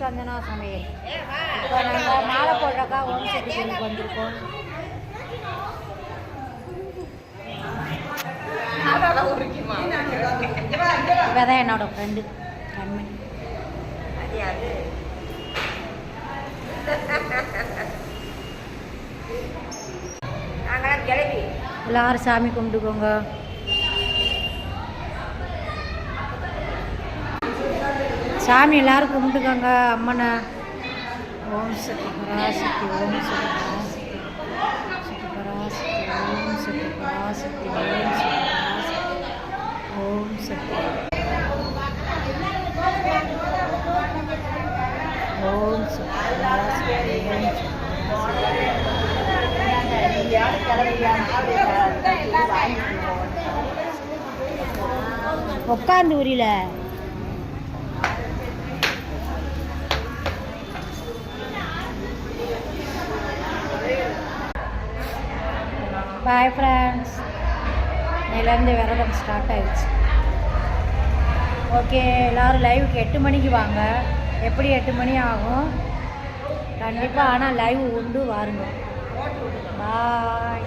சந்தனா சமையல். இப்போ நாங்கள் மாலை போடுறக்கா ஓம் சக்தி கோயிலுக்கு வந்திருக்கோம். இவதான் என்னோட ஃப்ரெண்டு கண்மணி. எல்லாரும் சாமி கும்பிட்டுக்கோங்க. சாமி எல்லாரும் கும்பிட்டுக்கோங்க அம்மனை. ஓம் சக்தி பராசக்தி, ஓம் சக்தி பராசக்தி, ஓம் சக்தி பராசக்தி, ஓம் சக்தி, ஓம் சக்தி பராசக்தி, உட்காந்து உரியல. Bye friends. இன்னிலேருந்து விரதம் ஸ்டார்ட் ஆயிடுச்சு. ஓகே, எல்லோரும் லைவுக்கு 8 மணிக்கு வாங்க. எப்படி 8 மணி ஆகும் கண்டிப்பாக, ஆனால் லைவ் உண்டு வாருங்க. பாய்.